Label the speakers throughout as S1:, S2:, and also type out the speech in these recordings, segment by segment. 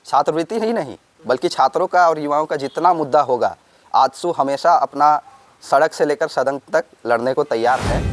S1: छात्रवृत्ति ही नहीं बल्कि छात्रों का और युवाओं का जितना मुद्दा होगा, आजसू हमेशा अपना सड़क से लेकर सदन तक लड़ने को तैयार है।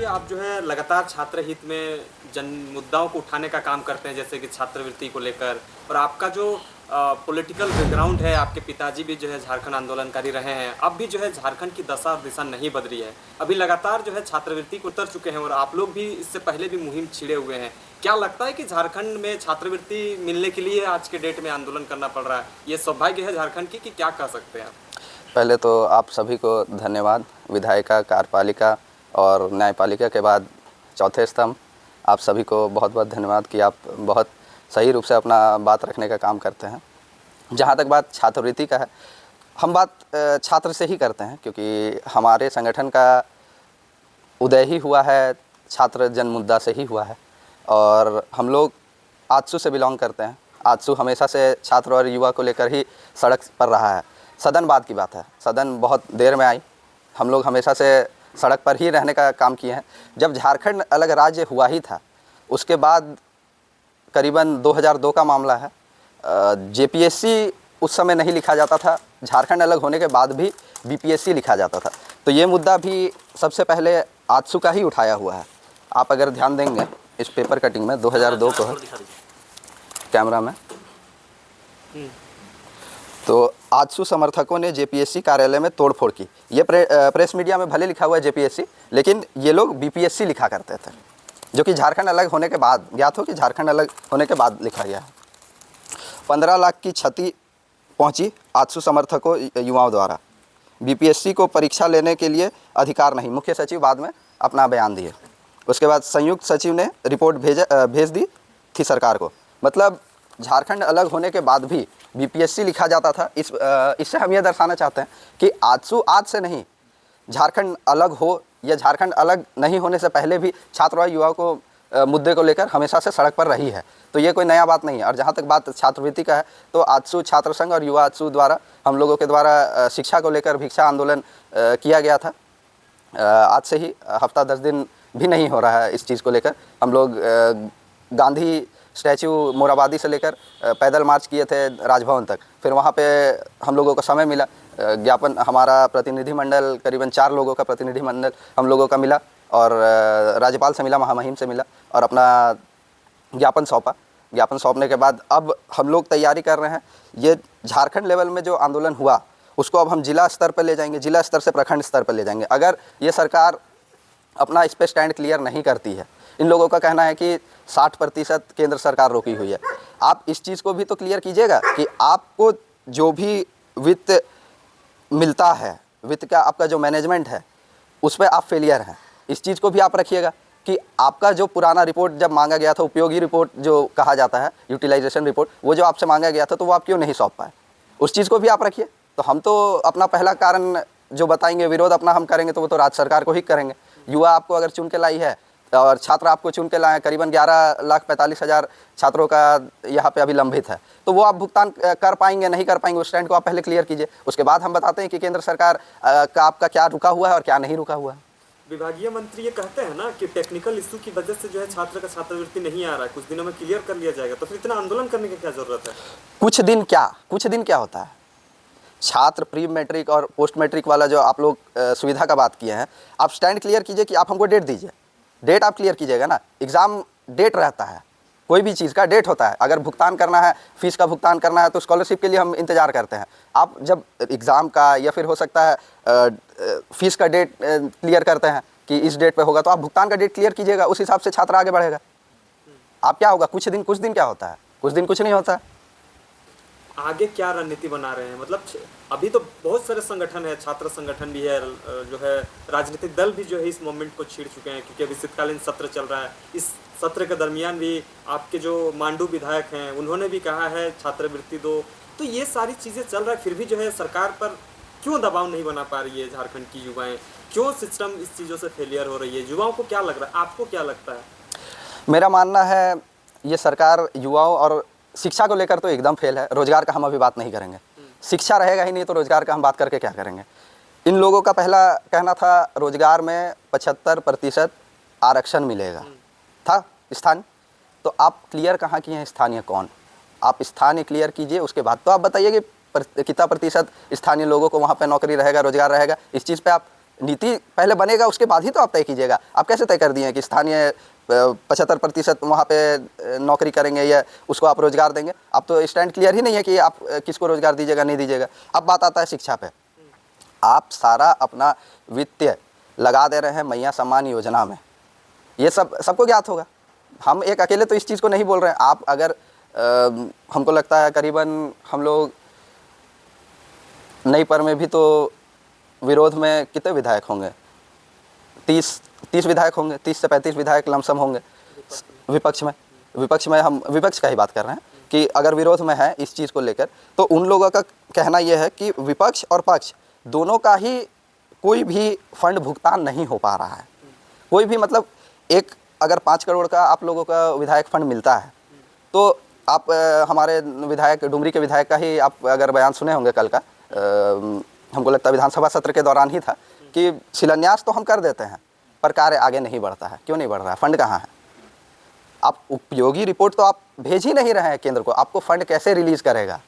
S2: आप जो है लगातार छात्र हित में जन मुद्दाओं को उठाने का काम करते हैं, जैसे कि छात्रवृत्ति को लेकर, और आपका जो पॉलिटिकल बैकग्राउंड है, आपके पिताजी भी जो है झारखंड आंदोलनकारी रहे हैं, अब भी जो है झारखंड की दशा और दिशा नहीं बदली है, अभी लगातार जो है छात्रवृत्ति को उतर चुके हैं और आप लोग भी इससे पहले भी मुहिम छिड़े हुए हैं। क्या लगता है कि झारखंड में छात्रवृत्ति मिलने के लिए आज के डेट में आंदोलन करना पड़ रहा है? ये सौभाग्य है झारखंड की कि क्या कह सकते हैं आप?
S1: पहले तो आप सभी को धन्यवाद, विधायिका, कार्यपालिका और न्यायपालिका के बाद चौथे स्तंभ, आप सभी को बहुत बहुत धन्यवाद कि आप बहुत सही रूप से अपना बात रखने का काम करते हैं। जहाँ तक बात छात्रवृत्ति का है, हम बात छात्र से ही करते हैं क्योंकि हमारे संगठन का उदय ही हुआ है छात्र जन मुद्दा से ही हुआ है और हम लोग आजसू से बिलोंग करते हैं। आजसू हमेशा से छात्र और युवा को लेकर ही सड़क पर रहा है। सदन बाद की बात है, सदन बहुत देर में आई, हम लोग हमेशा से सड़क पर ही रहने का काम किए हैं। जब झारखंड अलग राज्य हुआ ही था, उसके बाद करीबन 2002 का मामला है, जेपीएससी उस समय नहीं लिखा जाता था, झारखंड अलग होने के बाद भी बीपीएससी लिखा जाता था। तो ये मुद्दा भी सबसे पहले आजसू का ही उठाया हुआ है। आप अगर ध्यान देंगे इस पेपर कटिंग में 2002 को है, कैमरा में, तो आजसू समर्थकों ने जेपीएससी कार्यालय में तोड़फोड़ की। ये प्रेस मीडिया में भले लिखा हुआ है जेपीएससी, लेकिन ये लोग बीपीएससी लिखा करते थे, जो कि झारखंड अलग होने के बाद, ज्ञात हो कि झारखंड अलग होने के बाद लिखा गया है। 15 लाख की क्षति पहुंची आजसू समर्थकों युवाओं द्वारा। बीपीएससी को परीक्षा लेने के लिए अधिकार नहीं, मुख्य सचिव बाद में अपना बयान दिए। उसके बाद संयुक्त सचिव ने रिपोर्ट भेज दी थी सरकार को। मतलब झारखंड अलग होने के बाद भी बीपीएससी लिखा जाता था। इससे हम ये दर्शाना चाहते हैं कि आजसू आज से नहीं, झारखंड अलग हो या झारखंड अलग नहीं होने से पहले भी छात्र और युवाओं को मुद्दे को लेकर हमेशा से सड़क पर रही है। तो ये कोई नया बात नहीं है। और जहाँ तक बात छात्रवृत्ति का है, तो आजसू छात्र संघ और युवा आजसू द्वारा, हम लोगों के द्वारा शिक्षा को लेकर भिक्षा आंदोलन किया गया था। आज से ही हफ्ता 10 दिन भी नहीं हो रहा है इस चीज़ को लेकर। हम लोग गांधी स्टैचू मोराबादी से लेकर पैदल मार्च किए थे राजभवन तक। फिर वहाँ पे हम लोगों को समय मिला, ज्ञापन, हमारा प्रतिनिधिमंडल करीबन 4 लोगों का प्रतिनिधिमंडल हम लोगों का मिला और राज्यपाल से मिला, महामहिम से मिला और अपना ज्ञापन सौंपा। ज्ञापन सौंपने के बाद अब हम लोग तैयारी कर रहे हैं। ये झारखंड लेवल में जो आंदोलन हुआ उसको अब हम जिला स्तर पर ले जाएंगे, जिला स्तर से प्रखंड स्तर पर ले जाएंगे। अगर ये सरकार अपना इस पर स्टैंड क्लियर नहीं करती है, इन लोगों का कहना है कि 60% केंद्र सरकार रोकी हुई है, आप इस चीज़ को भी तो क्लियर कीजिएगा कि आपको जो भी वित्त मिलता है, वित्त का आपका जो मैनेजमेंट है, उस पर आप फेलियर हैं। इस चीज़ को भी आप रखिएगा कि आपका जो पुराना रिपोर्ट जब मांगा गया था, उपयोगी रिपोर्ट जो कहा जाता है, यूटिलाइजेशन रिपोर्ट, वो जो आपसे मांगा गया था, तो वो आप क्यों नहीं सौंप पाए, उस चीज़ को भी आप रखिए। तो हम तो अपना पहला कारण जो बताएंगे, विरोध अपना हम करेंगे, तो वो तो राज्य सरकार को ही करेंगे। युवा आपको अगर चुन के लाई है और छात्र आपको चुन के लाए हैं, करीबन 11,45,000 छात्रों का यहाँ पे अभी लंबित है, तो वो आप भुगतान कर पाएंगे नहीं कर पाएंगे, उस स्टैंड को आप पहले क्लियर कीजिए। उसके बाद हम बताते हैं कि केंद्र सरकार का आपका क्या रुका हुआ है और क्या नहीं रुका हुआ है।
S2: विभागीय मंत्री ये कहते हैं ना कि टेक्निकल इशू की वजह से जो है छात्र का छात्रवृत्ति नहीं आ रहा है, कुछ दिनों में क्लियर कर लिया जाएगा, तो फिर इतना आंदोलन करने की क्या जरूरत है? कुछ
S1: दिन क्या होता है? छात्र प्री मैट्रिक और पोस्ट मैट्रिक वाला जो आप लोग सुविधा का बात किए हैं, आप स्टैंड क्लियर कीजिए कि आप हमको डेट दीजिए। डेट आप क्लियर कीजिएगा ना, एग्ज़ाम डेट रहता है, कोई भी चीज़ का डेट होता है। अगर भुगतान करना है, फीस का भुगतान करना है, तो स्कॉलरशिप के लिए हम इंतज़ार करते हैं। आप जब एग्ज़ाम का या फिर हो सकता है फीस का डेट क्लियर करते हैं कि इस डेट पे होगा, तो आप भुगतान का डेट क्लियर कीजिएगा, उस हिसाब से छात्र आगे बढ़ेगा। आप क्या होगा, कुछ दिन क्या होता है, कुछ दिन कुछ नहीं होता है।
S2: आगे क्या रणनीति बना रहे हैं? मतलब अभी तो बहुत सारे संगठन है, छात्र संगठन भी है, जो है राजनीतिक दल भी जो है इस मोमेंट को छीड़ चुके हैं, क्योंकि अभी शीतकालीन सत्र चल रहा है। इस सत्र के दरमियान भी आपके जो मांडू विधायक हैं, उन्होंने भी कहा है छात्रवृत्ति दो। तो ये सारी चीज़ें चल रहा है, फिर भी जो है सरकार पर क्यों दबाव नहीं बना पा रही है झारखंड की युवाएं? क्यों सिस्टम इस चीज़ों से फेलियर हो रही है? युवाओं को क्या लग रहा है, आपको क्या लगता है?
S1: मेरा मानना है ये सरकार युवाओं और शिक्षा को लेकर तो एकदम फेल है। रोजगार का हम अभी बात नहीं करेंगे, शिक्षा रहेगा ही नहीं तो रोजगार का हम बात करके क्या करेंगे। इन लोगों का पहला कहना था रोजगार में 75% आरक्षण मिलेगा था स्थानीय। तो आप क्लियर कहाँ किए हैं स्थानीय कौन? आप स्थानीय क्लियर कीजिए, उसके बाद तो आप बताइए कि कितना प्रतिशत स्थानीय लोगों को वहाँ पे नौकरी रहेगा, रोजगार रहेगा। इस चीज़ पे आप नीति पहले बनेगा, उसके बाद ही तो आप तय कीजिएगा। आप कैसे तय कर दिए हैं कि स्थानीय 75% वहाँ पे नौकरी करेंगे या उसको आप रोजगार देंगे? आप तो स्टैंड क्लियर ही नहीं है कि आप किसको रोजगार दीजिएगा, नहीं दीजिएगा। अब बात आता है शिक्षा पे। आप सारा अपना वित्तीय लगा दे रहे हैं मैया सम्मान योजना में, ये सबको ज्ञात होगा। हम एक अकेले तो इस चीज़ को नहीं बोल रहे हैं। आप अगर हमको लगता है करीबन हम लोग नई पर में भी तो विरोध में कितने विधायक होंगे? 30 विधायक होंगे, 30 से 35 विधायक लमसम होंगे विपक्ष में। हम विपक्ष का ही बात कर रहे हैं कि अगर विरोध में है इस चीज़ को लेकर, तो उन लोगों का कहना यह है कि विपक्ष और पक्ष दोनों का ही कोई भी फंड भुगतान नहीं हो पा रहा है। कोई भी मतलब एक अगर 5 करोड़ का आप लोगों का विधायक फंड मिलता है, तो आप हमारे विधायक डुमरी के विधायक का ही आप अगर बयान सुने होंगे कल का, हमको लगता है विधानसभा सत्र के दौरान ही था, कि शिलान्यास तो हम कर देते हैं पर कार्य आगे नहीं बढ़ता है। क्यों नहीं बढ़ रहा है? फंड कहाँ है? आप उपयोगी रिपोर्ट तो आप भेज ही नहीं रहे हैं केंद्र को, आपको फंड कैसे रिलीज़ करेगा?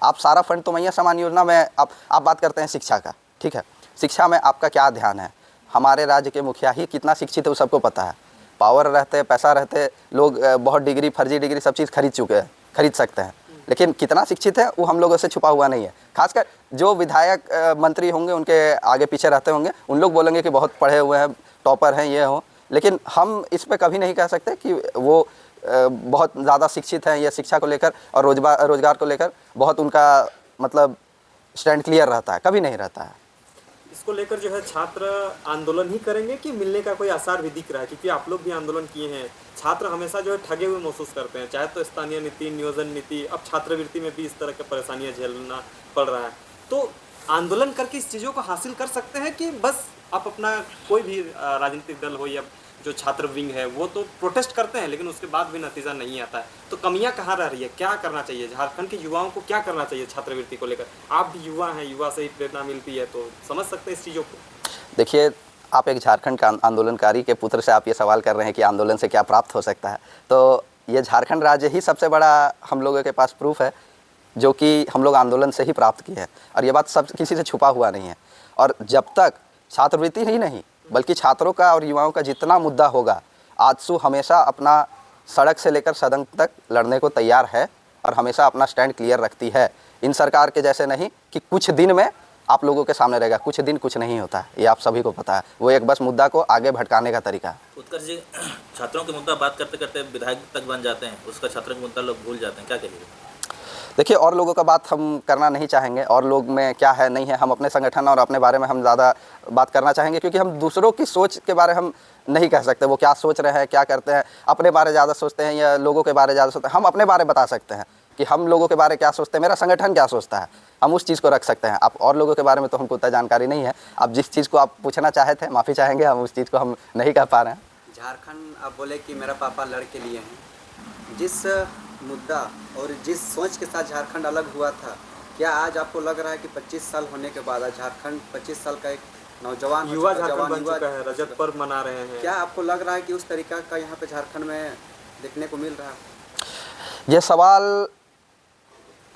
S1: आप सारा फंड तो मैया सम्मान योजना में आप बात करते हैं शिक्षा का, ठीक है। शिक्षा में आपका क्या ध्यान है? हमारे राज्य के मुखिया ही कितना शिक्षित है वो सबको पता है। पावर रहते, पैसा रहते, लोग बहुत डिग्री, फर्जी डिग्री सब चीज़ खरीद सकते हैं, लेकिन कितना शिक्षित है वो हम लोगों से छुपा हुआ नहीं है। खासकर जो विधायक मंत्री होंगे उनके आगे पीछे रहते होंगे, उन लोग बोलेंगे कि बहुत पढ़े हुए हैं, टॉपर हैं, ये हो, लेकिन हम इस पे कभी नहीं कह सकते कि वो बहुत ज़्यादा शिक्षित हैं या शिक्षा को लेकर और रोजगार को लेकर बहुत उनका मतलब स्टैंड क्लियर रहता है, कभी नहीं रहता है।
S2: इसको लेकर जो है छात्र आंदोलन ही करेंगे कि मिलने का कोई आसार भी दिख रहा है? क्योंकि आप लोग भी आंदोलन किए हैं। छात्र हमेशा जो है ठगे हुए महसूस करते हैं, चाहे तो स्थानीय नीति, नियोजन नीति, अब छात्रवृत्ति में भी इस तरह की परेशानियां झेलना पड़ रहा है। तो आंदोलन करके इस चीज़ों को हासिल कर सकते हैं कि बस आप अपना कोई भी राजनीतिक दल हो या जो छात्र विंग है वो तो प्रोटेस्ट करते हैं, लेकिन उसके बाद भी नतीजा नहीं आता है। तो कमियां कहाँ रह रही है? क्या करना चाहिए झारखंड के युवाओं को? क्या करना चाहिए छात्रवृत्ति को लेकर? आप भी युवा हैं, युवा से ही प्रेरणा मिलती है, तो समझ सकते हैं इस चीज़ों को।
S1: देखिए, आप एक झारखंड का आंदोलनकारी के पुत्र से आप ये सवाल कर रहे हैं कि आंदोलन से क्या प्राप्त हो सकता है, तो ये झारखंड राज्य ही सबसे बड़ा हम लोगों के पास प्रूफ है जो कि हम लोग आंदोलन से ही प्राप्त किए हैं, और ये बात सब किसी से छुपा हुआ नहीं है। और जब तक छात्रवृत्ति ही नहीं बल्कि छात्रों का और युवाओं का जितना मुद्दा होगा, आजसू हमेशा अपना सड़क से लेकर सदन तक लड़ने को तैयार है और हमेशा अपना स्टैंड क्लियर रखती है। इन सरकार के जैसे नहीं कि कुछ दिन में आप लोगों के सामने रहेगा, कुछ दिन कुछ नहीं होता है, ये आप सभी को पता है। वो एक बस मुद्दा को आगे भटकाने का तरीका है।
S3: उत्कर्ष जी, छात्रों के मुद्दा बात करते करते विधायक तक बन जाते हैं, उसका छात्रों का मुद्दा लोग भूल जाते हैं, क्या कहिए?
S1: देखिए, और लोगों का बात हम करना नहीं चाहेंगे, और लोग में क्या है नहीं है, हम अपने संगठन और अपने बारे में हम ज़्यादा बात करना चाहेंगे, क्योंकि हम दूसरों की सोच के बारे हम नहीं कह सकते, वो क्या सोच रहे हैं, क्या करते हैं, अपने बारे ज़्यादा सोचते हैं या लोगों के बारे ज़्यादा सोचते हैं। हम अपने बारे बता सकते हैं कि हम लोगों के बारे क्या सोचते हैं, मेरा संगठन क्या सोचता है, हम उस चीज़ को रख सकते हैं। आप और लोगों के बारे में तो हमको उतना जानकारी नहीं है। आप जिस चीज़ को आप पूछना चाहे थे, माफ़ी चाहेंगे, हम उस चीज़ को हम नहीं कह पा रहे हैं।
S4: झारखंड आप बोले कि मेरा पापा लड़के लिए हैं, जिस मुद्दा और जिस सोच के साथ झारखंड अलग हुआ था, क्या आज आपको लग रहा है कि 25 साल होने के बाद आज झारखंड 25 साल का एक नौजवान
S2: युवा झारखंड बन चुका है, रजत पर्व मना रहे हैं?
S4: क्या आपको लग रहा है कि उस तरीका का यहाँ पे झारखंड में देखने को मिल रहा है?
S1: ये सवाल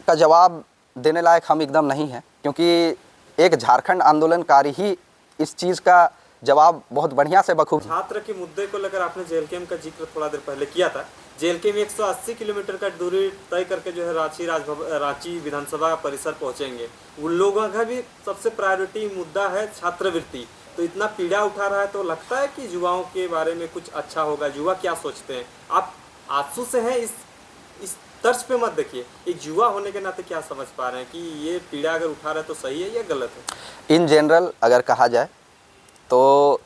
S1: का जवाब देने लायक हम एकदम नहीं हैं, क्योंकि एक झारखंड आंदोलनकारी ही इस चीज़ का जवाब बहुत बढ़िया से बखूब।
S2: छात्र के मुद्दे को लेकर आपने जेएलके का जिक्र थोड़ा देर पहले किया था। जेएलके में 180 किलोमीटर का दूरी तय करके जो है रांची विधानसभा परिसर पहुंचेंगे। उन लोगों का भी सबसे प्रायोरिटी मुद्दा है छात्रवृत्ति। तो इतना पीड़ा उठा रहा है, तो लगता है कि युवाओं के बारे में कुछ अच्छा होगा। युवा क्या सोचते हैं? आप आंसू से हैं, इस तर्ज पे मत देखिए। एक युवा होने के नाते क्या समझ पा रहे हैं कि ये पीड़ा अगर उठा रहा है तो सही है या गलत है?
S1: इन जनरल अगर कहा जाए तो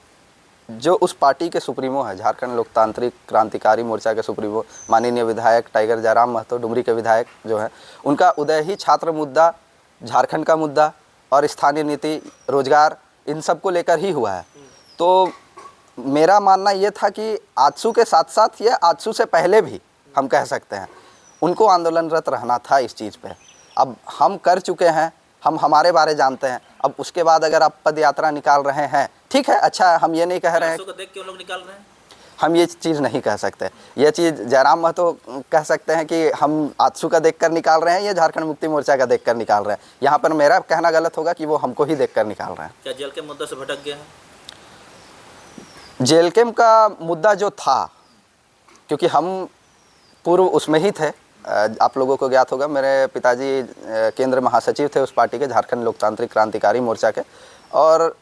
S1: जो उस पार्टी के सुप्रीमो है, झारखंड लोकतांत्रिक क्रांतिकारी मोर्चा के सुप्रीमो माननीय विधायक टाइगर जयराम महतो, डुमरी के विधायक जो हैं, उनका उदय ही छात्र मुद्दा, झारखंड का मुद्दा और स्थानीय नीति, रोजगार, इन सब को लेकर ही हुआ है। तो मेरा मानना ये था कि आजसू के साथ साथ या आजसू से पहले भी हम कह सकते हैं उनको आंदोलनरत रहना था इस चीज़ पे। अब हम कर चुके हैं, हम हमारे बारे जानते हैं। अब उसके बाद अगर आप पद यात्रा निकाल रहे हैं, ठीक है, अच्छा है, हम ये नहीं कह रहे हैं।
S3: देख के उन लोग निकाल रहे हैं।
S1: हम ये चीज़ नहीं कह सकते। ये चीज़ जयराम महतो कह सकते हैं कि हम आजसू का देखकर निकाल रहे हैं या झारखंड मुक्ति मोर्चा का देखकर निकाल रहे हैं। यहाँ पर मेरा कहना गलत होगा कि वो हमको ही देखकर निकाल रहे हैं।
S3: क्या जेल के मुद्दा से भटक गया है?
S1: जेल कैम्प का मुद्दा जो था, क्योंकि हम पूर्व उसमें ही थे, आप लोगों को ज्ञात होगा मेरे पिताजी केंद्र महासचिव थे उस पार्टी के, झारखंड लोकतांत्रिक क्रांतिकारी मोर्चा के, और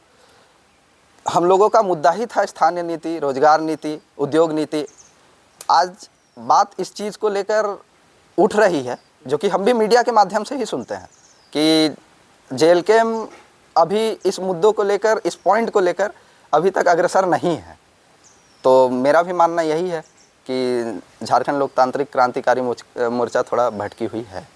S1: हम लोगों का मुद्दा ही था स्थानीय नीति, रोजगार नीति, उद्योग नीति। आज बात इस चीज़ को लेकर उठ रही है, जो कि हम भी मीडिया के माध्यम से ही सुनते हैं कि जेल कैम्प अभी इस मुद्दों को लेकर, इस पॉइंट को लेकर अभी तक अग्रसर नहीं है। तो मेरा भी मानना यही है कि झारखंड लोकतांत्रिक क्रांतिकारी मोर्चा थोड़ा भटकी हुई है।